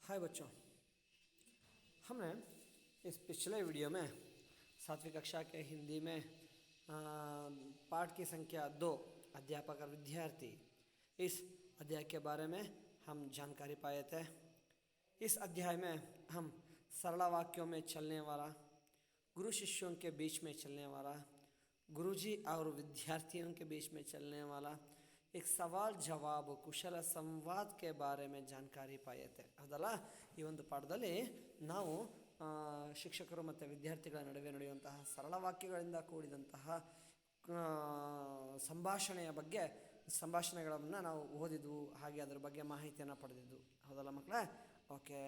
हाय बच्चों, हमने इस पिछले वीडियो में सातवीं कक्षा के हिंदी में पाठ की संख्या 2 अध्यापक और विद्यार्थी इस अध्याय के बारे में हम जानकारी पाए थे। इस अध्याय में हम सरल वाक्यों में चलने वाला, गुरु शिष्यों के बीच में चलने वाला, गुरुजी और विद्यार्थियों के बीच में चलने वाला एक सवाल जवाब ಕುಶಲ ಸಂವಾದ के बारे में जानकारी पायते ಅದಲ್ಲ। ಈ ಒಂದು ಪಾಠದಲ್ಲಿ ನಾವು ಶಿಕ್ಷಕರು ಮತ್ತು ವಿದ್ಯಾರ್ಥಿಗಳ ನಡುವೆ ನಡೆಯುವಂತಹ ಸರಳ ವಾಕ್ಯಗಳಿಂದ ಕೂಡಿದಂತಹ ಸಂಭಾಷಣೆಗಳನ್ನು ನಾವು ಓದಿದ್ವು, ಹಾಗೆ ಅದರ ಬಗ್ಗೆ ಮಾಹಿತಿಯನ್ನು ಪಡೆದಿದ್ದು ಹೌದಲ್ಲ ಮಕ್ಕಳೇ। ओके,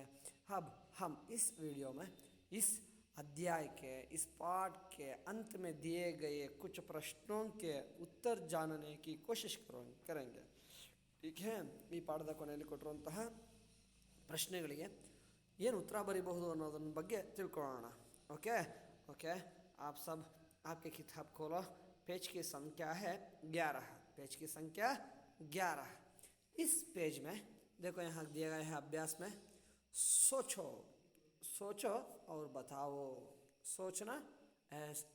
अब हम इस वीडियो में इस अध्याय के इस पाठ के अंत में दिए गए कुछ प्रश्नों के उत्तर जानने की कोशिश करेंगे। ठीक है, ಈ ಪಾಠದ ಕೊನೆಯಲ್ಲಿ ಕೊಟ್ಟಿರುವಂತಹ ಪ್ರಶ್ನೆಗಳಿಗೆ ಏನು ಉತ್ತರ ಬರೀಬಹುದು ಅನ್ನೋದನ್ನ ಬಗ್ಗೆ ತಿಳ್ಕೊಳ್ಳೋಣ। ओके ओके, आप सब आपके किताब खोलो, पेज की संख्या है 11। पेज की संख्या 11। इस पेज में देखो, यहाँ दिया गया है अभ्यास में सोचो और बताओ। सोचना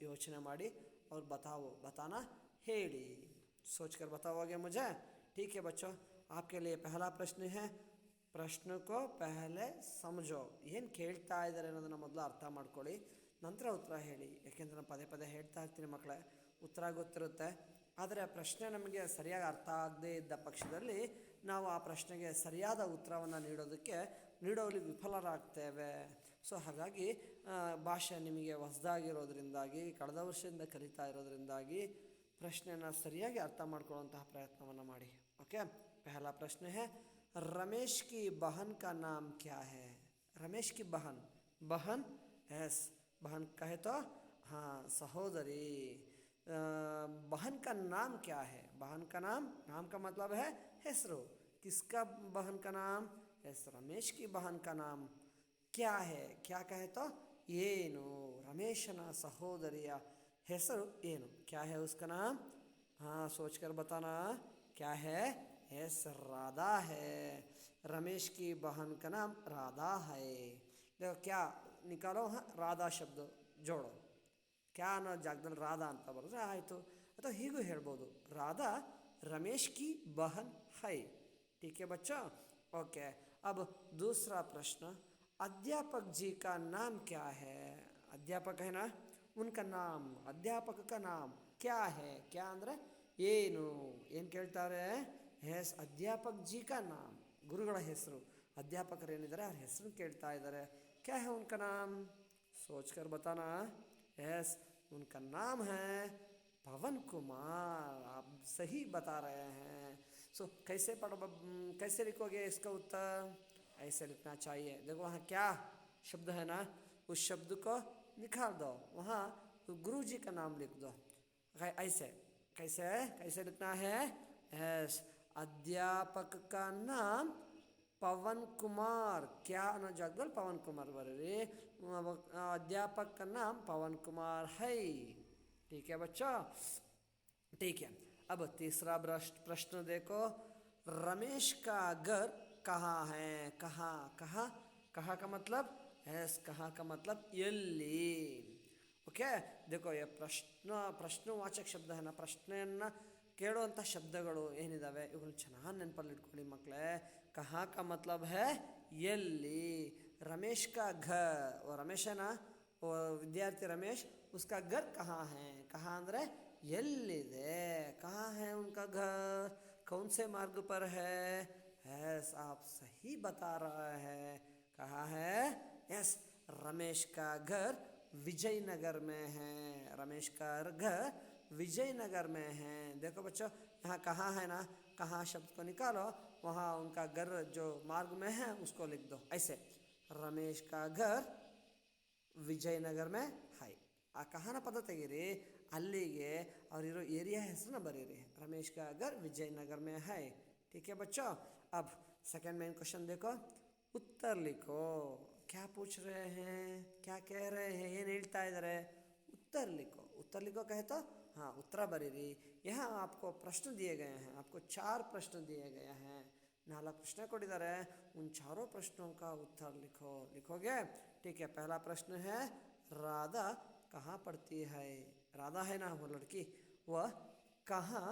योचना माड़ी और बताओ बताना हेड़ी। सोच कर बताओगे मुझे। ठीक है बच्चों, आपके लिए पहला प्रश्न है। प्रश्न को पहले समझो। ಏನು ಕೇಳ್ತಾ ಇದ್ದಾರೆ ಅನ್ನೋದನ್ನು ಮೊದಲು ಅರ್ಥ ಮಾಡ್ಕೊಳ್ಳಿ, ನಂತರ ಉತ್ತರ ಹೇಳಿ। ಯಾಕೆಂದರೆ ನಾನು ಪದೇ ಪದೇ ಹೇಳ್ತಾ ಇರ್ತೀನಿ ಮಕ್ಕಳೇ, ಉತ್ತರ ಗೊತ್ತಿರುತ್ತೆ, ಆದರೆ ಆ ಪ್ರಶ್ನೆ ನಮಗೆ ಸರಿಯಾಗಿ ಅರ್ಥ ಆಗದೇ ಇದ್ದ ಪಕ್ಷದಲ್ಲಿ ನಾವು ಆ ಪ್ರಶ್ನೆಗೆ ಸರಿಯಾದ ಉತ್ತರವನ್ನು ನೀಡೋಲ್ಲಿ ವಿಫಲರಾಗ್ತೇವೆ। ಸೊ ಹಾಗಾಗಿ ಭಾಷೆ ನಿಮಗೆ ಹೊಸದಾಗಿರೋದ್ರಿಂದಾಗಿ, ಕಳೆದ ವರ್ಷದಿಂದ ಕಲಿತಾ ಇರೋದ್ರಿಂದಾಗಿ ಪ್ರಶ್ನೆಯನ್ನು ಸರಿಯಾಗಿ ಅರ್ಥ ಮಾಡ್ಕೊಳ್ಳುವಂತಹ ಪ್ರಯತ್ನವನ್ನು ಮಾಡಿ। ओके, पहला प्रश्न है, रमेश की बहन का नाम क्या है? रमेश की बहन, बहन एस, बहन कहे तो हाँ सहोदरी। बहन का नाम क्या है? बहन का नाम का मतलब है हेसरो। किसका बहन का नाम? यस, रमेश की बहन का नाम क्या है? क्या कहे तो ಏನು। रमेशನ ಸಹೋದರಿಯ ಹೆಸರು ಏನು? क्या है उसका नाम? हाँ, सोच कर बताना। क्या है? यस, राधा है। रमेश की बहन का नाम राधा है। देखो क्या निकालो, हाँ राधा शब्द जोड़ो। क्या ಅನ್ನೋ ಜಾಗದಲ್ಲಿ ರಾಧಾ ಅಂತ ಬರೆದ್ರೆ ಆಯಿತು, ಅಥವಾ ಹೀಗೂ ಹೇಳ್ಬೋದು, ರಾಧಾ रमेश की बहन है। ठीक है बच्चों। ओके, अब दूसरा प्रश्न, अध्यापक जी का नाम क्या है? अध्यापक है ना, उनका नाम, अध्यापक का नाम क्या है? क्या ಅಂದರೆ ಏನು ಕೇಳ್ತಾರೆ? ಎಸ್, ಅಧ್ಯಾಪक जी का नाम, ಗುರುಗಳ ಹೆಸರು, ಅಧ್ಯಾಪಕರು ಏನಿದ್ದಾರೆ ಅವ್ರ ಹೆಸರು ಕೇಳ್ತಾ ಇದ್ದಾರೆ। क्या है उनका नाम? सोच कर बताना। यस, उनका नाम है पवन कुमार। आप सही बता रहे हैं। सो कैसे लिखोगे इसका उत्तर? ऐसे लिखना चाहिए। देखो वहाँ क्या शब्द है ना, उस शब्द को निकाल दो, वहाँ गुरु जी का नाम लिख दो। ऐसे कैसे लिखना है? यस, अध्यापक का नाम पवन कुमार। क्या ಅನ್ನೋ ಜಾಗದಲ್ಲಿ पवन कुमार बरेरी, अध्यापक का नाम पवन कुमार है। ठीक है बच्चों, ठीक है। अब तीसरा प्रश्न देखो, रमेश का घर कहाँ है? कहाँ का मतलब? यस, कहाँ का मतलब ಎಲ್ಲಿ। ಓಕೆ, देखो ये ಪ್ರಶ್ನವಾಚಕ ಶಬ್ದ है ना, ಪ್ರಶ್ನೆಯನ್ನು ಕೇಳುವಂಥ ಶಬ್ದಗಳು ಏನಿದ್ದಾವೆ ಇವುಗಳು ಚೆನ್ನಾಗಿ ನೆನಪಲ್ಲಿ ಇಟ್ಕೊಳ್ಳಿ ಮಕ್ಕಳೇ। कहाँ का मतलब है ಎಲ್ಲಿ। रमेश का घर, वो रमेश है ना, वो विद्यार्थी रमेश, उसका घर कहाँ है? कहाँ ಅಂದರೆ ಎಲ್ಲಿದೆ। कहाँ है उनका घर? कौन से मार्ग पर है? यस, आप सही बता रहे हैं। कहाँ है? यस, रमेश का घर विजयनगर में है। रमेश का घर विजयनगर में है। देखो बच्चों, यहाँ कहाँ है ना, कहाँ शब्द को निकालो, वहाँ उनका घर जो मार्ग में है उसको लिख दो। ऐसे रमेश का घर ವಿಜಯನಗರ में है। ಆ ಕಹಾನ ಪದ ತೆಗೀರಿ, ಅಲ್ಲಿಗೆ ಅವರಿರೋ ಏರಿಯಾ ಹೆಸರನ್ನ ಬರೀರಿ। रमेश का घर विजयनगर में है। ठीक है बच्चों। अब सेकंड मेन क्वेश्चन देखो, उत्तर लिखो। क्या पूछ रहे हैं, क्या कह रहे हैं, ಏನು ಹೇಳ್ತಾ ಇದ್ದಾರೆ? उत्तर लिखो कहे तो हाँ उत्तर बरीरी। यहाँ आपको प्रश्न दिए गए हैं, आपको 4 प्रश्न दिए गए हैं। 4 प्रश्न ಕೊಟ್ಟಿದ್ದಾರೆ उन चारों प्रश्नों का उत्तर लिखो लिखोगे ठीक है। पहला प्रश्न है राधा कहाँ पढ़ती है। राधा है ना वो लड़की, वह कहाँ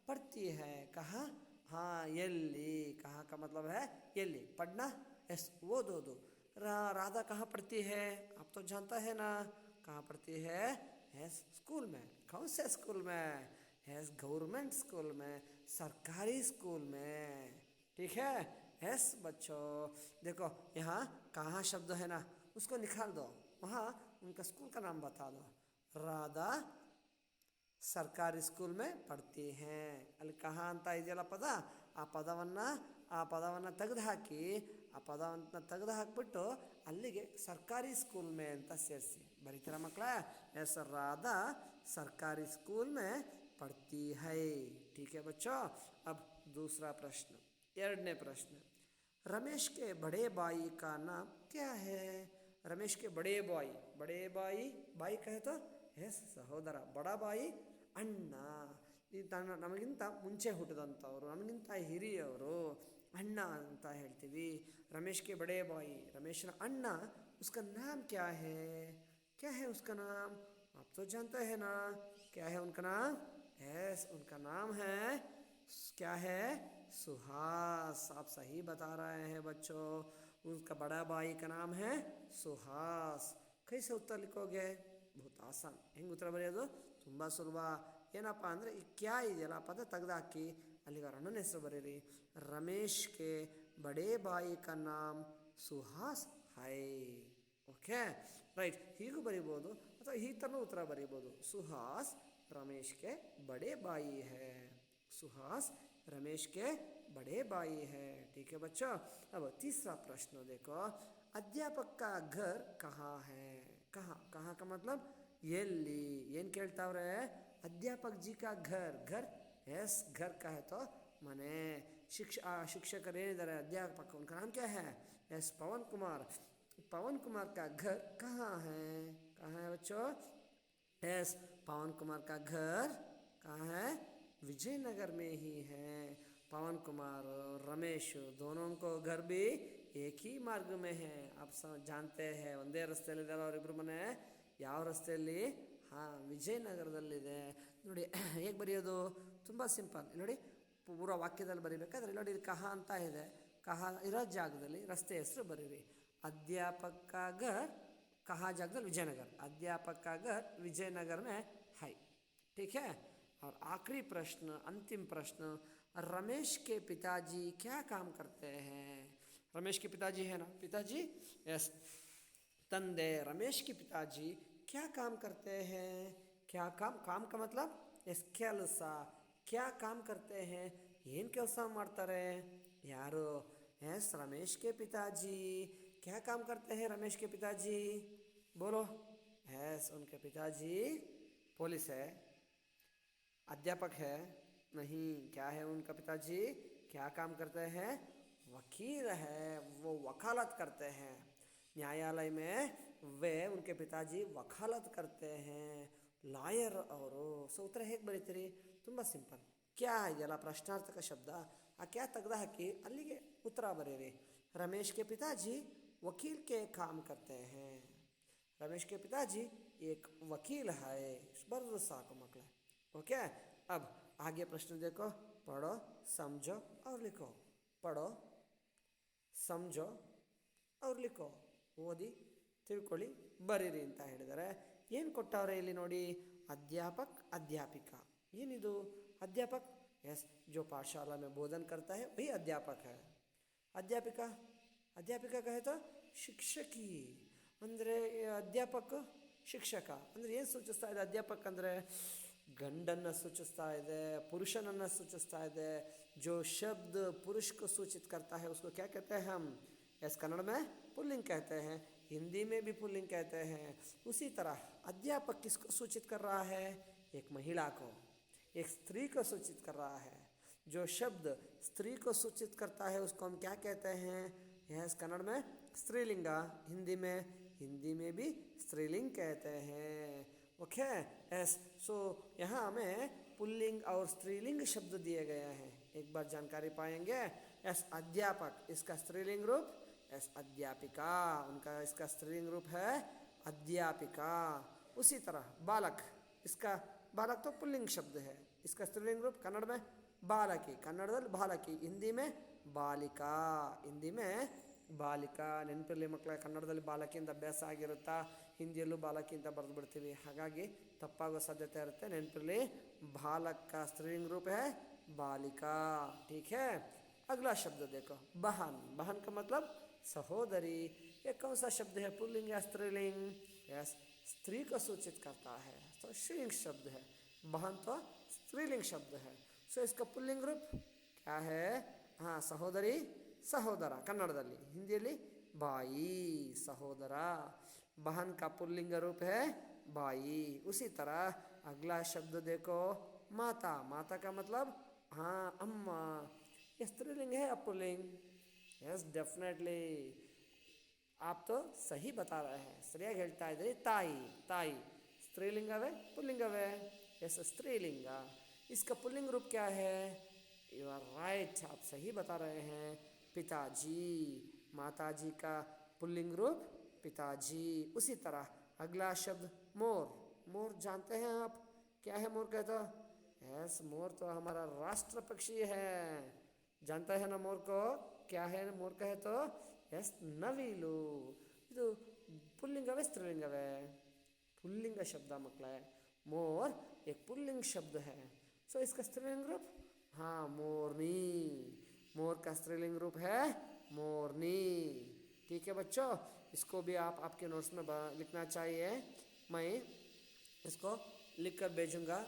पढ़ती है। कहाँ, हाँ यल्ली, कहाँ का मतलब है यल्ली, पढ़ना, यस वो दो राधा कहाँ पढ़ती है आप तो जानता है ना, कहाँ पढ़ती है, यस स्कूल में। कौन से स्कूल में, यस गवर्नमेंट स्कूल में, सरकारी स्कूल में, ठीक है। यस बच्चों देखो यहाँ कहाँ शब्द है ना उसको निकाल दो, वहाँ उनका स्कूल का नाम बता दो। राधा ಸರ್ಕಾರಿ ಸ್ಕೂಲ್ ಮೇ ಪಡ್ತಿ ಹೇ, ಅಲ್ಲಿ ಕಹಾ ಅಂತ ಇದೆಯಲ್ಲ ಪದ, ಆ ಪದವನ್ನು ತೆಗೆದುಹಾಕಿ, ಆ ಪದವನ್ನು ತೆಗೆದುಹಾಕ್ಬಿಟ್ಟು ಅಲ್ಲಿಗೆ ಸರ್ಕಾರಿ ಸ್ಕೂಲ್ ಮೇ ಅಂತ ಸೇರಿಸಿ ಬರೀತೀರಾ ಮಕ್ಕಳ। ಎಸ್ ರಾಧಾ ಸರ್ಕಾರಿ ಸ್ಕೂಲ್ ಮೇ पढ़ती है, ठीक है बच्चों। अब दूसरा प्रश्न, ಎರಡನೇ प्रश्न, रमेश के बड़े भाई का नाम क्या है। रमेश के बड़े भाई बाई कहे तो ಎಸ್ ಸಹೋದರ, ಬಡ ಬಾಯಿ ಅಣ್ಣ, ನಮಗಿಂತ ಮುಂಚೆ ಹುಟ್ಟಿದಂಥವ್ರು, ನಮಗಿಂತ ಹಿರಿಯವರು, ಅಣ್ಣ ಅಂತ ಹೇಳ್ತೀವಿ। ರಮೇಶ್ಗೆ ಬಡೇ ಬಾಯಿ, ರಮೇಶನ ಅಣ್ಣ, उसका नाम क्या है उसका नाम, आप तो जानते हैं ना, क्या है उनका नाम, यस उनका नाम है क्या है, सुहास। आप सही बता रहे हैं बच्चों, उसका बड़ा भाई का नाम है सुहास। कैसे उत्तर लिखोगे, बहुत आसान, ಹೆಂಗೆ ಉತ್ತರ ಬರೆಯೋದು, ತುಂಬ ಸುಲಭ। ಏನಪ್ಪ ಅಂದರೆ ಈ ಕ್ಯಾ ಇದೆಯಲ್ಲ ಪದ ತೆಗೆದಾಕಿ ಅಲ್ಲಿಗೆ ಅಣ್ಣನ ಹೆಸರು ಬರೀರಿ। ರಮೇಶ್ ಕೆ ಬಡೇ ಬಾಯಿ ಕಾ ನಾಮ್ ಸುಹಾಸ್ ಹೈ, ಓಕೆ ರೈಟ್, ಹೀಗೂ ಬರಿಬೋದು ಅಥವಾ ಈ ಥರನೂ ಉತ್ತರ ಬರೀಬೋದು। ಸುಹಾಸ್ रमेश के बड़े भाई है, सुहास रमेश के बड़े भाई है, ठीक है बच्चों। अब तीसरा प्रश्न देखो, अध्यापक का घर कहाँ है। कहाँ का मतलब ಎಲ್ಲಿ, ಏನು ಕೇಳ್ತಾವ್ರೆ, ಅಧ್ಯಾಪಕ್ ಜಿ ಕಾ ಘರ್, ಎಸ್ ಘರ್ का है तो ಮನೆ। ಶಿಕ್ಷಕರು ಏನಿದ್ದಾರೆ ಅಧ್ಯಾಪಕ, उनका नाम क्या है, एस पवन कुमार का घर कहाँ है बच्चों, एस पवन कुमार का घर कहाँ है, विजयनगर में ही है। पवन कुमार और रमेश दोनों को घर भी एक ही मार्ग में है, आप सब जानते हैं, ಒಂದೇ ರಸ್ತೆಯಲ್ಲಿದ್ದಾರೆ ಅವರಿಬ್ಬರು ಮನೆ। ಯಾವ ರಸ್ತೆಯಲ್ಲಿ, ಹಾಂ ವಿಜಯನಗರದಲ್ಲಿದೆ ನೋಡಿ। ಹೇಗೆ ಬರೆಯೋದು, ತುಂಬ ಸಿಂಪಲ್ ನೋಡಿ, ಪೂರ ವಾಕ್ಯದಲ್ಲಿ ಬರೀಬೇಕಾದ್ರೆ ನೋಡಿ ಕಹಾ ಅಂತ ಇದೆ, ಕಹಾ ಇರೋ ಜಾಗದಲ್ಲಿ ರಸ್ತೆ ಹೆಸರು ಬರೀರಿ। अध्यापक का घर कहाँ जगदल विजयनगर, अध्यापक का घर विजयनगर में है, ठीक है। और आखिरी प्रश्न, अंतिम प्रश्न, रमेश के पिताजी क्या काम करते हैं। रमेश के पिताजी है ना, पिताजी यस तंदे, रमेश के पिताजी क्या काम करते हैं। क्या काम का मतलब यस ಕೆಲಸ, क्या काम करते हैं, ಏನು ಕೆಲಸ ಮಾಡ್ತಾರೆ ಯಾರು, यस रमेश के पिताजी क्या काम करते हैं। रमेश के पिताजी बोलो, यस उनके पिताजी पुलिस है, अध्यापक है नहीं, क्या है उनका पिताजी, क्या काम करते हैं, वकील है, वो वकालत करते हैं न्यायालय में, वे उनके पिताजी वकालत करते हैं, ಲಾಯರ್ ಅವರು। ಸೊ ಉತ್ತರ ಹೇಗೆ ಬರೀತೀರಿ, ತುಂಬ ಸಿಂಪಲ್, ಕ್ಯಾ ಇದೆಯಲ್ಲ ಪ್ರಶ್ನಾರ್ಥಕ ಶಬ್ದ, ಆ ಕ್ಯಾ ತೆಗೆದು ಹಾಕಿ ಅಲ್ಲಿಗೆ ಉತ್ತರ ಬರೀರಿ। रमेश के पिताजी वकील के काम करते हैं, रमेश के पिताजी एक वकील है, बर्द साको मकला, ओके। अब आगे प्रश्न देखो, पढ़ो समझो और लिखो, पढ़ो समझो और लिखो, ಓದಿ ತಿಳ್ಕೊಳ್ಳಿ ಬರೀರಿ ಅಂತ ಹೇಳಿದ್ದಾರೆ। ಏನು ಕೊಟ್ಟವ್ರೆ ಇಲ್ಲಿ ನೋಡಿ, अध्यापक अध्यापिका, ಏನಿದು अध्यापक, यस जो पाठशाला में बोधन करता है वही अध्यापक है। अध्यापिका कहे तो ಶಿಕ್ಷಕಿ, ಅಂದರೆ ಅಧ್ಯಾಪಕ ಶಿಕ್ಷಕ ಅಂದರೆ ಏನು ಸೂಚಿಸ್ತಾ ಇದೆ, ಅಧ್ಯಾಪಕ ಅಂದರೆ ಗಂಡನ್ನು ಸೂಚಿಸ್ತಾ ಇದೆ, ಪುರುಷನನ್ನು ಸೂಚಿಸ್ತಾ ಇದೆ। जो शब्द पुरुष को सूचित करता है उसको क्या कहते हैं हम, यस कन्नड़ में पुल्लिंग कहते हैं, हिंदी में भी पुल्लिंग कहते हैं। उसी तरह अध्यापक किसको सूचित कर रहा है, एक महिला को, एक स्त्री को सूचित कर रहा है। जो शब्द स्त्री को सूचित करता है उसको हम क्या कहते हैं, यस कन्नड़ में स्त्रीलिंगा, हिंदी में भी स्त्रीलिंग कहते हैं, ओके यस। सो यहाँ हमें पुल्लिंग और स्त्रीलिंग शब्द दिए गए हैं, एक बार जानकारी पाएंगे। एस अध्यापक, इसका स्त्रीलिंग रूप एस अध्यापिका, उनका इसका स्त्रीलिंग रूप है अध्यापिका। उसी तरह बालक, इसका बालक तो पुल्लिंग शब्द है, इसका स्त्रीलिंग रूप कन्नड़ में बालकी, ಕನ್ನಡದಲ್ಲಿ ಬಾಲಕಿ, ಹಿಂದಿ में ಬಾಲಿಕಾ, ಹಿಂದಿ में ಬಾಲಿಕಾ. ನೆನಪಿರಲಿ ಮಕ್ಕಳೇ, ಕನ್ನಡದಲ್ಲಿ ಬಾಲಕಿಯಿಂದ ಅಭ್ಯಾಸ ಆಗಿರುತ್ತಾ, ಹಿಂದಿಯಲ್ಲೂ ಬಾಲಕಿ ಅಂತ ಬರೆದು ಬಿಡ್ತೀವಿ, ಹಾಗಾಗಿ ತಪ್ಪಾಗೋ ಸಾಧ್ಯತೆ ಇರುತ್ತೆ. ನೆನಪಿರಲಿ, बालक का स्त्रीलिंग रूप है बालिका, ठीक है. अगला शब्द देखो, बहन. बहन का मतलब सहोदरी. ये कौन सा शब्द है, पुल्लिंग या स्त्रीलिंग? यस, स्त्री को सूचित करता है, तो स्त्रीलिंग शब्द है. बहन तो स्त्रीलिंग शब्द है. सो इसका पुल्लिंग रूप क्या है? हाँ, सहोदरी, सहोदर. कन्नड़ದಲ್ಲಿ, ಹಿಂದಿಯಲ್ಲಿ बाई, सहोदर. बहन का पुल्लिंग रूप है बाई. उसी तरह अगला शब्द देखो, माता. माता का मतलब हाँ अम्मा. ये स्त्रीलिंग है या पुल्लिंग? यस, डेफिनेटली आप तो सही बता रहे हैं, ಸರಿಯಾಗಿ ಹೇಳ್ತಾ ಇದ್ದೀರಿ. ತಾಯಿ, ತಾಯಿ स्त्रीलिंगवे पुल्लिंगवे? यस, स्त्रीलिंग. इसका पुल्लिंग रूप क्या है? यू आर राइट, आप सही बता रहे हैं, पिताजी. माताजी का पुल्लिंग रूप पिताजी. उसी तरह अगला शब्द मोर. मोर जानते हैं आप, क्या है मोर कहता? यस, मोर तो हमारा राष्ट्र पक्षी है. जानता है ना मोर को? क्या है मोर कहे तो? यस, नविलु. ಇದು पुल्लिंगवे स्त्रीलिंगवे? पुल्लिंग शब्द मಕ್ಕಳೇ. मोर एक पुल्लिंग शब्द है. सो इसका स्त्रीलिंग रूप हाँ मोरनी. मोर का स्त्रीलिंग रूप है मोरनी. ठीक है बच्चों, इसको भी आप आपके नोट्स में लिखना चाहिए. मैं इसको लिख कर भेजूँगा,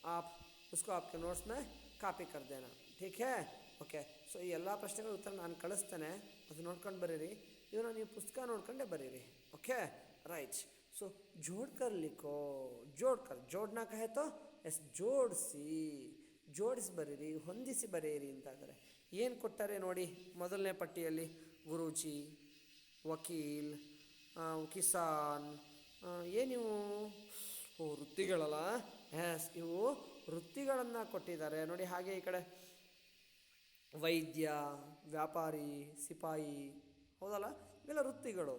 आप उसको आपके नोट्स में ಕಾಪಿ कर देना, ठीक है. ಓಕೆ, ಸೊ ಈ ಎಲ್ಲ ಪ್ರಶ್ನೆಗಳ ಉತ್ತರ ನಾನು ಕಳಿಸ್ತೇನೆ, ಅದು ನೋಡ್ಕೊಂಡು ಬರೀರಿ. ಇವನ್ನ ನೀವು ಪುಸ್ತಕ ನೋಡ್ಕೊಂಡೇ ಬರೀರಿ. Okay, right. सो जोड़ कर लिखो, जोड़ कर, जोड़ना कहे तो ಎಸ್ ಜೋಡಿಸಿ, ಜೋಡಿಸಿ ಬರೀರಿ, ಹೊಂದಿಸಿ ಬರೆಯಿರಿ ಅಂತ ಇದ್ದಾರೆ. ಏನು ಕೊಟ್ಟಾರೆ ನೋಡಿ ಮೊದಲನೇ ಪಟ್ಟಿಯಲ್ಲಿ? ಗುರೂಜಿ, ವಕೀಲ್, ಕಿಸಾನ್. ಏನಿವು? ವೃತ್ತಿಗಳಲ್ಲ. ಎಸ್, ಇವು ವೃತ್ತಿಗಳನ್ನು ಕೊಟ್ಟಿದ್ದಾರೆ ನೋಡಿ. ಹಾಗೆ ಈ ಕಡೆ ವೈದ್ಯ, ವ್ಯಾಪಾರಿ, ಸಿಪಾಯಿ, ಹೌದಲ್ಲ, ಇವೆಲ್ಲ ವೃತ್ತಿಗಳು.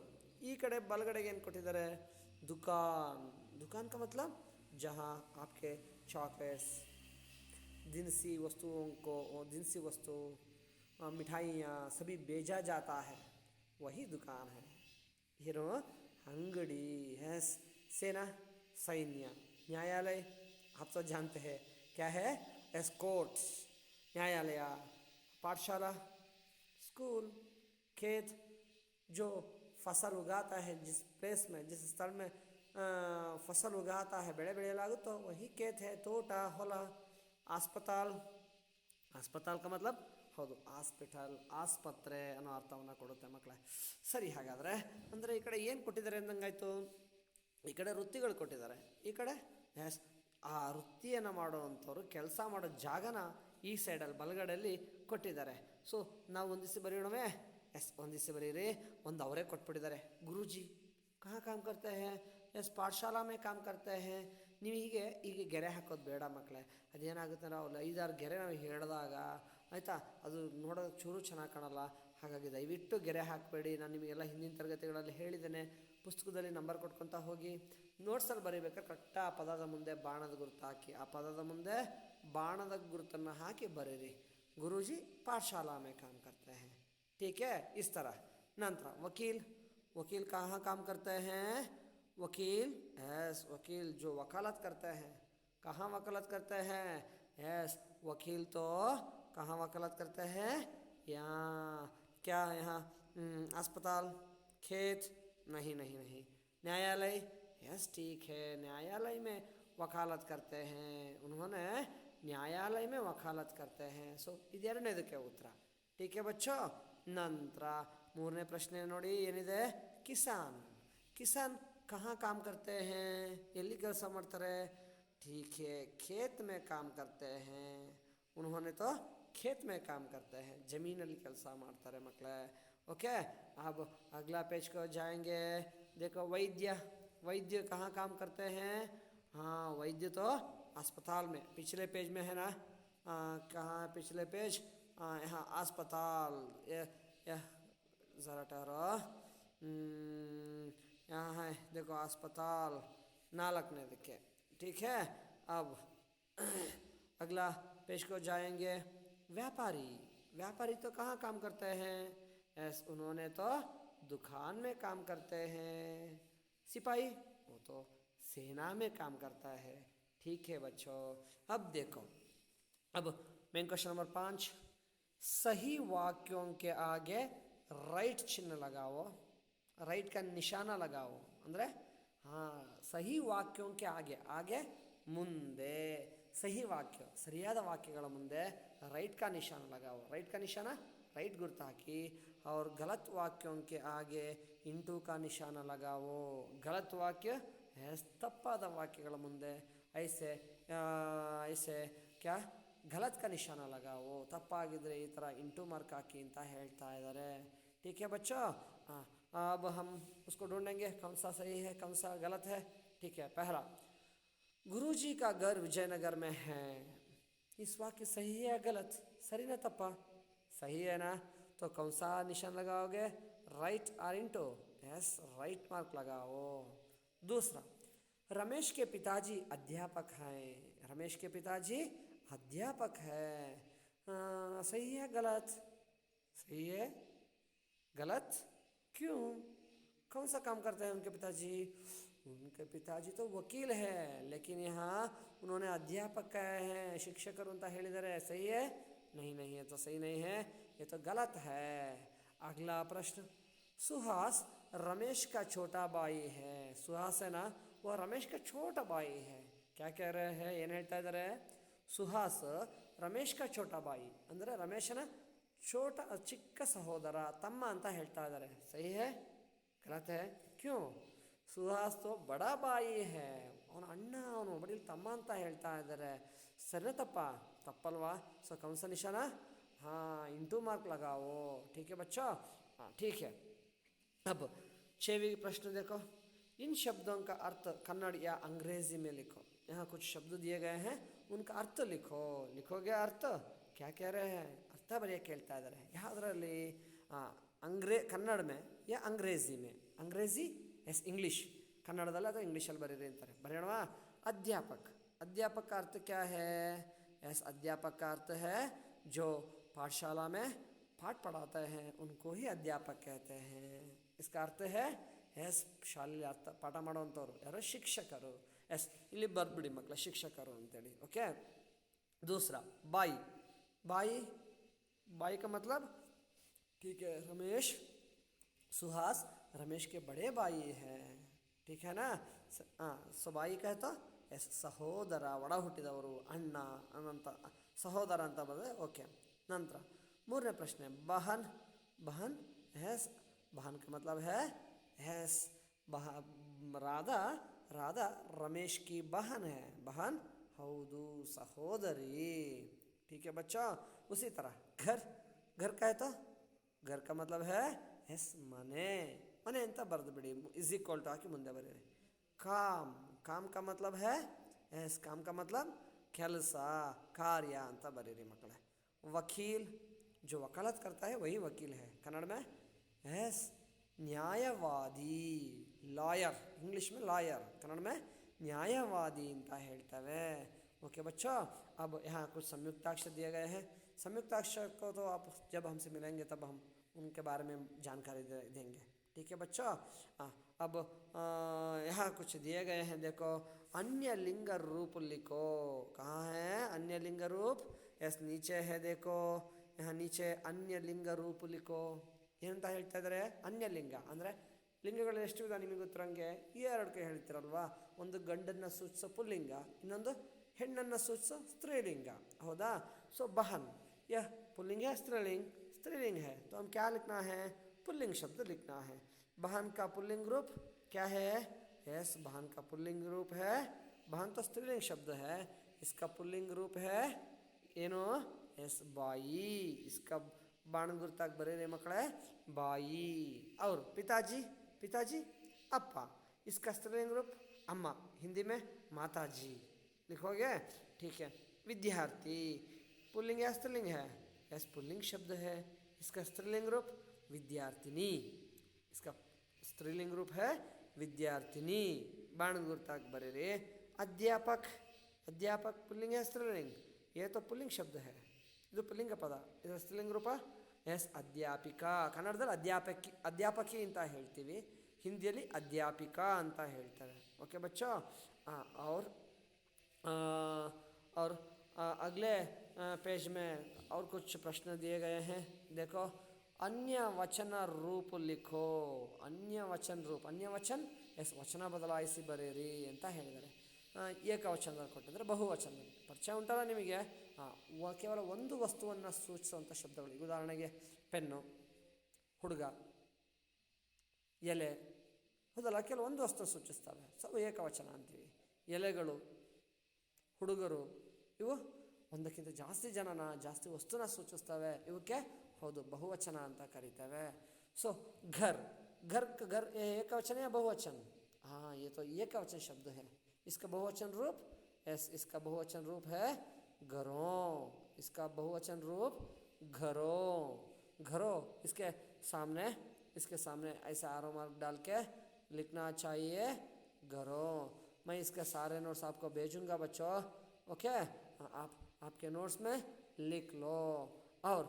ಈ ಕಡೆ ಬಲಗಡೆಗೆ ಏನು ಕೊಟ್ಟಿದ್ದಾರೆ? दुकान. दुकान का मतलब जहाँ आपके चॉकलेट्स, जिनसी वस्तुओं को, जिनसी वस्तु, मिठाइयाँ सभी बेचा जाता है, वही दुकान है. हीरो अंगड़ी. यस, सेना, सैन्य. न्यायालय आप तो जानते हैं क्या है? यस, कोर्ट, न्यायालय. पाठशाला, स्कूल. खेत, जो फसल उगाता है, जिस प्लेस में, जिस स्थल में फसल उगाता है, ಬೆಳೆ ಬೆಳೆಯಲಾಗುತ್ತೋ वही खेत है. ತೋಟ, ಹೊಲ. अस्पताल. अस्पताल का मतलब ಹೌದು ಹಾಸ್ಪಿಟಲ್, ಆಸ್ಪತ್ರೆ ಅನ್ನೋ ಅರ್ಥವನ್ನು ಕೊಡುತ್ತೆ ಮಕ್ಕಳೇ. ಸರಿ, ಹಾಗಾದರೆ ಅಂದರೆ ಈ ಕಡೆ ಏನು ಕೊಟ್ಟಿದ್ದಾರೆ ಅಂದಂಗಾಯ್ತು? ಈ ಕಡೆ ವೃತ್ತಿಗಳು ಕೊಟ್ಟಿದ್ದಾರೆ, ಈ ಕಡೆ ಎಸ್ ಆ ವೃತ್ತಿಯನ್ನು ಮಾಡುವಂಥವ್ರು ಕೆಲಸ ಮಾಡೋ ಜಾಗನ ಈ ಸೈಡಲ್ಲಿ ಬಲಗಡೆಯಲ್ಲಿ ಕೊಟ್ಟಿದ್ದಾರೆ. ಸೊ ನಾವು ಹೊಂದಿಸಿ ಬರೆಯೋಣವೇ? ಎಸ್, ಹೊಂದಿಸಿ ಬರೀರಿ. ಒಂದು ಅವರೇ ಕೊಟ್ಬಿಟ್ಟಿದ್ದಾರೆ. ಗುರುಜಿ ಕहाँ काम करते हैं? ಎಸ್, ಪಾಠಶಾಲಾ ಮೇ ಕಾಮ್ ಕರ್ತೆ हैं. ನೀವು ಹೀಗೆ ಗೆರೆ ಹಾಕೋದು ಬೇಡ ಮಕ್ಕಳೇ. ಅದೇನಾಗುತ್ತೆ, ನಾವು 5-6 ಗೆರೆ ನಾವು ಹೇಳಿದಾಗ ಆಯಿತಾ, ಅದು ನೋಡೋದಕ್ಕೆ ಚೂರು ಚೆನ್ನಾಗಿ ಕಾಣಲ್ಲ. ಹಾಗಾಗಿ ದಯವಿಟ್ಟು ಗೆರೆ ಹಾಕಬೇಡಿ. ನಾನು ನಿಮಗೆಲ್ಲ ಹಿಂದಿನ ತರಗತಿಗಳಲ್ಲಿ ಹೇಳಿದ್ದೇನೆ. ಪುಸ್ತಕದಲ್ಲಿ ನಂಬರ್ ಕೊಟ್ಕೊತಾ ಹೋಗಿ. ನೋಟ್ಸಲ್ಲಿ ಬರೀಬೇಕಾದ್ರೆ ಕರೆಕ್ಟಾಗಿ ಆ ಪದದ ಮುಂದೆ ಬಾಣದ ಗುರುತು ಹಾಕಿ, ಆ ಪದದ ಮುಂದೆ ಬಾಣದ ಗುರುತನ್ನು ಹಾಕಿ ಬರೀರಿ. ಗುರುಜಿ ಪಾಠಶಾಲಾ ಮೇ ಕಾಮ್ ಕರ್ತೆ हैं, ठीक है, इस तरह. ನಂತರ वकील. वकील कहाँ काम करते हैं? वकील, यस, वकील जो वकालत करते हैं. कहाँ वकालत करते हैं? यस, वकील तो कहाँ वकालत करते हैं? यहाँ. क्या यहाँ? अस्पताल, खेत? नहीं नहीं नहीं. न्यायालय? यस, ठीक है, न्यायालय में वकालत करते हैं. उन्होंने न्यायालय में वकालत करते हैं. सो ಇದೆರಡನೇದಕ್ಕೆ ಉತ್ತರ. ठीक है बच्चों. ನಂತರ ಮೂರನೇ ಪ್ರಶ್ನೆ ನೋಡಿ ಏನಿದೆ? ಕಿಸಾನ್. ಕಿಸಾನ್ कहाँ काम करते हैं? ಎಲ್ಲಿ ಕೆಲಸ ಮಾಡ್ತಾರೆ? ठीक है, खेत में काम करते हैं. उन्होंने तो खेत में काम करते हैं, ज़मीನಲ್ಲಿ ಕೆಲಸ ಮಾಡ್ತಾರೆ ಮಕ್ಕಳೇ. ओके, अब अगला पेज को जाएंगे. देखो वैद्य. वैद्य कहाँ काम करते हैं? हाँ, वैद्य तो अस्पताल में. पिछले पेज में है ना? कहाँ पिछले पेज? यहाँ अस्पताल, यह ज़रा ठहरो, यहाँ है देखो अस्पताल, नालकने दिखे, ठीक है। अब अगला पेश को जाएंगे। व्यापारी, व्यापारी तो कहाँ काम करते हैं? उन्होंने तो दुकान में काम करते हैं। सिपाही, वो तो सेना में काम करता है। ठीक है बच्चों। अब देखो, अब मेन क्वेश्चन नंबर 5, सही वाक्यों के आगे राइट चिन्ह लगाओ, राइट का निशाना लगाओ। ಅಂದ್ರೆ ಸಹಿ ವಾಕ್ಯಕ್ಕೆ ಆगे ಮುಂದೆ, ಸಹಿ ವಾಕ್ಯ ಸರಿಯಾದ ವಾಕ್ಯಗಳ ಮುಂದೆ राइट का निशाना लगाओ, राइट का निशाना राइट गुर्त हाकि, और गलत वाक्यों के आगे इंटू का निशाना लगाओ। गलत वाक्य है तप्पाದ ವಾಕ್ಯಗಳ ಮುಂದೆ ऐसे ऐसे क्या गलत का निशाना लगाओ, ತಪ್ಪಾಗಿದ್ರೆ ಈ ಥರ इंटू मार्क हाकि ಅಂತ ಹೇಳ್ತಾ ಇದ್ದಾರೆ। ठीक है बच्चों। हाँ, अब हम उसको ढूंढेंगे कौन सा सही है कौन सा गलत है। ठीक है, पहला, गुरुजी का घर विजयनगर में है। इस वाक्य सही है या गलत? सही ना तप्पा? सही है ना, तो कौन सा निशान लगाओगे? राइट और इंटू? यस, राइट मार्क लगाओ। दूसरा, रमेश के पिताजी अध्यापक हैं। रमेश के पिताजी अध्यापक है। सही है गलत? सही है गलत? क्यों? कौन सा काम करते हैं उनके पिताजी? उनके पिताजी तो वकील है, लेकिन यहाँ उन्होंने अध्यापक कहे हैं, शिक्षकರು ಅಂತ ಹೇಳಿದ್ದಾರೆ। सही है? नहीं नहीं, ये तो सही नहीं है, ये तो गलत है। अगला प्रश्न, सुहास रमेश का छोटा भाई है। सुहास है ना, वो रमेश का छोटा भाई है। क्या कह रहे हैं? ಏನು ಹೇಳ್ತಾ ಇದ್ದಾರೆ? ಸುಹಾಸ್ ರಮೇಶ್ का छोटा भाई ಅಂದರೆ ರಮೇಶನ ಚಿಕ್ಕ ಸಹೋದರ, ತಮ್ಮ ಅಂತ ಹೇಳ್ತಾ ಇದ್ದಾರೆ। सही है गलत है? क्यों? ಸುಹಾಸ್ तो बड़ा भाई है, ಅವನ ಅಣ್ಣ, ಅವನು ಬಡೀಲಿ ತಮ್ಮ ಅಂತ ಹೇಳ್ತಾ ಇದ್ದಾರೆ। ಸರಿನಾ ತಪ್ಪ? तप्पलवा? सो कौन सा निशाना? हाँ, इंटू मार्क लगाओ। ठीक है बच्चों? हाँ ठीक है। अब 6वीं प्रश्न देखो, इन शब्दों का अर्थ कन्नड़ या अंग्रेजी में लिखो। यहाँ कुछ शब्द दिए गए हैं, उनका अर्थ लिखो। लिखोगे अर्थ? क्या कह रहे हैं? अर्थ बरियಕ್ಕೆ ಹೇಳ್ತಾ ಇದ್ದಾರೆ। ಯಾವುದರಲ್ಲಿ? ಕನ್ನಡ में या अंग्रेजी में? अंग्रेजी एस इंग्लिश, कन्नड़दल्ल अथवा इंग्लिशಲ್ಲಿ ಬರೀರಿ ಅಂತಾರೆ। ಬರೆಯೋಣವಾ? अध्यापक, अध्यापक का अर्थ क्या है? एस अध्यापक का अर्थ है जो पाठशाला में पाठ पढ़ाते हैं, उनको ही अध्यापक कहते हैं। इसका अर्थ है एस ಶಾಲೆಯಲ್ಲಿ ಅರ್ಥ ಪಾಠ ಮಾಡುವಂಥವ್ರು ಯಾರು? ಶಿಕ್ಷಕರು। ಎಸ್, ಇಲ್ಲಿ ಬರ್ಬಿಡಿ ಮಕ್ಕಳ, ಶಿಕ್ಷಕರು ಅಂತೇಳಿ। ओके। दूसरा, बाई, बाई, बाई का मतलब? ठीक है, रमेश, सुहास रमेश के बड़े भाई हैं। ठीक है ना? सो बाई कहता ಎಸ್ ಸಹೋದರ, ಒಡ ಹುಟ್ಟಿದವರು, ಅಣ್ಣ ಅನ್ನಂತ ಸಹೋದರ ಅಂತ ಬರ್ತದೆ। ಓಕೆ। ನಂತರ 3ನೇ ಪ್ರಶ್ನೆ, बहन, बहन एस, बहन का मतलब है एस राधा, राधा रमेश की बहन है। बहन हौदू, सहोदरी। ठीक है बच्चा। उसी तरह घर, घर का है तो घर का मतलब है एस मने, मने ಅಂತ ಬರೆದು ಬಿಡಿ, इज इक्वल टू ಹಾಕಿ ಮುಂದೆ ಬರೀರಿ। काम, काम का मतलब है एस, काम का मतलब ಕೆಲಸ, कार्य ಅಂತ ಬರೀರಿ ಮಕ್ಕಳೇ। वकील, जो वकालत करता है वही वकील है। कन्नड़ में एस ನ್ಯಾಯವಾದಿ, लॉयर, इंग्लिश में लॉयर, कन्नड़ में ನ್ಯಾಯವಾದಿ ಅಂತ ಹೇಳ್ತೇವೆ। ओके बच्चों। अब यहाँ कुछ संयुक्ताक्षर दिए गए हैं। संयुक्ताक्षर को तो आप जब हमसे मिलेंगे तब हम उनके बारे में जानकारी देंगे। ठीक है बच्चों। अब यहाँ कुछ दिए गए हैं, देखो, अन्य लिंग रूप लिखो। कहाँ है अन्य लिंग रूप? यस, नीचे है, देखो यहाँ नीचे अन्य लिंग रूप लिखो। ಏನಂತ ಹೇಳ್ತಾ ಇದ್ದಾರೆ? ಅನ್ಯ ಲಿಂಗ ಅಂದರೆ ಲಿಂಗಗಳು ಎಷ್ಟು ವಿಧ ನಿಮಗೆ ಗೊತ್ತಿರಂಗೆ ಈ ಎರಡಕ್ಕೆ ಹೇಳ್ತಿರಲ್ವಾ? ಒಂದು ಗಂಡನ್ನು ಸೂಚಿಸೋ ಪುಲ್ಲಿಂಗ, ಇನ್ನೊಂದು ಹೆಣ್ಣನ್ನು ಸೂಚಿಸೋ ಸ್ತ್ರೀಲಿಂಗ, ಹೌದಾ? सो बहन, यह पुल्लिंग है स्त्रीलिंग? स्त्रीलिंग है, तो हम क्या लिखना है? पुल्लिंग शब्द लिखना है। बहन का पुल्लिंग रूप क्या है? यस, बहन का पुल्लिंग रूप है, बहन तो स्त्रीलिंग शब्द है, इसका पुल्लिंग रूप है ಏನು? Yes, by. इसका बाण गुर्ताक बरेरे मकड़े, बाई। और पिताजी, पिताजी अप्पा, इसका स्त्रीलिंग रूप अम्मा, हिंदी में माताजी। लिखोगे? ठीक है। विद्यार्थी, पुल्लिंग या स्त्रीलिंग है? यस पुल्लिंग शब्द है। इसका स्त्रीलिंग रूप विद्यार्थिनी, इसका स्त्रीलिंग रूप है विद्यार्थिनी। बाण गुर्ताक बरेरे। अध्यापक, अध्यापक पुल्लिंग है स्त्रीलिंग? ये तो पुल्लिंग शब्द है, ಇದು ಪುಲ್ಲಿಂಗ ಪದ, ಇದರ ಸ್ತ್ರೀಲಿಂಗ ರೂಪ ಎಸ್ ಅಧ್ಯಾಪಿಕಾ. ಕನ್ನಡದಲ್ಲಿ ಅಧ್ಯಾಪಕಿ ಅಂತ ಹೇಳ್ತೀವಿ, ಹಿಂದಿಯಲ್ಲಿ ಅಧ್ಯಾಪಿಕಾ ಅಂತ ಹೇಳ್ತಾರೆ. ಓಕೆ ಬಚ್ಚೋ. और और अगले पेज में और कुछ प्रश्न दिए गए हैं. देखो, अन्य वचन रूप लिखो. अन्य वचन रूप, अन्य वचन ಎಸ್ ವಚನ ಬದಲಾಯಿಸಿ ಬರೆಯಿರಿ ಅಂತ ಹೇಳಿದ್ದಾರೆ. ಏಕವಚನದಲ್ಲಿ ಕೊಟ್ಟಿದ್ದಾರೆ, ಬಹುವಚನದಲ್ಲಿ ಪರಿಚಯ ಉಂಟಲ್ಲ ನಿಮಗೆ. ಕೇವಲ ಒಂದು ವಸ್ತುವನ್ನು ಸೂಚಿಸುವಂಥ ಶಬ್ದಗಳು. ಈಗ ಉದಾಹರಣೆಗೆ ಪೆನ್ನು, ಹುಡುಗ, ಎಲೆ, ಹೌದಲ್ಲ, ಕೆಲವೊಂದು ವಸ್ತು ಸೂಚಿಸ್ತವೆ, ಸೊ ಏಕವಚನ ಅಂತೀವಿ. ಎಲೆಗಳು, ಹುಡುಗರು, ಇವು ಒಂದಕ್ಕಿಂತ ಜಾಸ್ತಿ ಜನನ, ಜಾಸ್ತಿ ವಸ್ತುನ ಸೂಚಿಸ್ತವೆ, ಇವಕ್ಕೆ ಹೌದು ಬಹುವಚನ ಅಂತ ಕರೀತೇವೆ. ಸೊ ಘರ್, घर घर एकवचन या बहुवचन? हाँ, ये तो एकवचन शब्द है. इसका बहुवचन रूप एस, इसका बहुवचन रूप है घरों. इसका बहुवचन रूप घरों. घरों इसके सामने ऐसे आरो मार्क डाल के लिखना चाहिए घरों. मैं इसके सारे नोट्स आपको भेजूंगा बच्चों. ओके, आप आपके नोट्स में लिख लो. और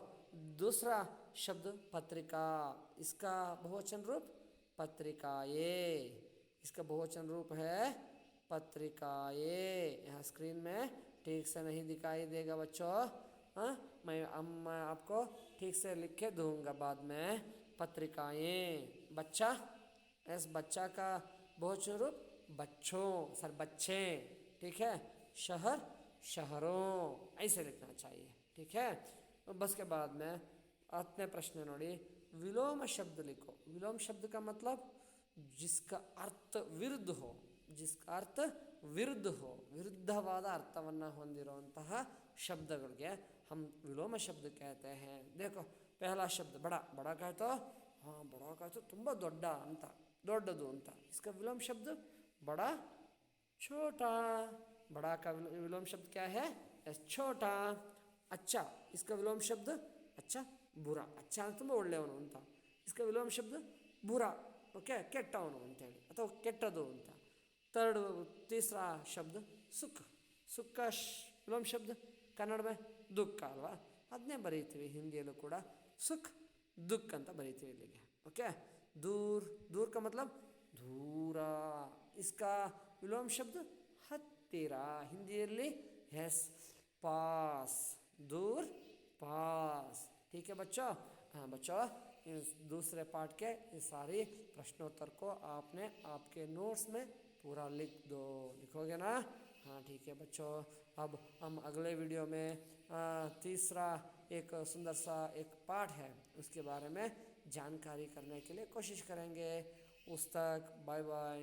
दूसरा शब्द पत्रिका, इसका बहुवचन रूप पत्रिकाए. इसका बहुवचन रूप है पत्रिकाए. यहाँ स्क्रीन में ठीक से नहीं दिखाई देगा बच्चों. मैं आपको ठीक से लिख के दूंगा बाद में. पत्रिकाएं. बच्चा, इस बच्चा का बहुवचन रूप बच्चों, सर बच्चे, ठीक है. शहर, शहरों, ऐसे लिखना चाहिए, ठीक है. बस के बाद में अपने प्रश्न नोड़ी. विलोम शब्द लिखो. विलोम शब्द का मतलब जिसका अर्थ विरुद्ध हो, जिसका अर्थ विरुद्ध हो, ವಿರುದ್ಧವಾದ ಅರ್ಥವನ್ನು ಹೊಂದಿರುವಂತಹ ಶಬ್ದಗಳಿಗೆ हम विलोम शब्द कहते हैं. देखो, पहला शब्द बड़ा. बड़ा का तो हाँ, बड़ा का तो ತುಂಬ ದೊಡ್ಡ ಅಂತ, ದೊಡ್ಡದು ಅಂತ. इसका विलोम शब्द बड़ा, छोटा. बड़ा का विलोम शब्द क्या है? छोटा. अच्छा, इसका विलोम शब्द अच्छा, बुरा. अच्छा ಅಂದ್ರೆ ತುಂಬ ಒಳ್ಳೆಯವನು ಅಂತ. इसका विलोम शब्द बुरा, ओके, ಕೆಟ್ಟವನು ಅಂತೇಳಿ ಅಥವಾ ಕೆಟ್ಟದು ಅಂತ. तीसरा शब्द सुख. सुख का विलोम शब्द कन्नड़ में दुख अल्वा, ಅದನ್ನೇ ಬರೀತೀವಿ ಹಿಂದಿಯಲ್ಲೂ ಕೂಡ. सुख दुख ಅಂತ ಬರೀತೀವಿ ಇಲ್ಲಿಗೆ. ओके. दूर, दूर का मतलब दूर. इसका विलोम शब्द ಹತ್ತಿರ. ಹಿಂದಿಯಲ್ಲಿ यस पास, दूर पास. ठीक है बच्चों. हाँ बच्चों, इस दूसरे पार्ट के इस सारी प्रश्नोत्तर को आपने आपके नोट्स में पूरा लिख दो. लिखोगे ना? हाँ ठीक है बच्चों. अब हम अगले वीडियो में तीसरा एक सुंदर सा एक पाठ है, उसके बारे में जानकारी करने के लिए कोशिश करेंगे. उस तक बाय बाय.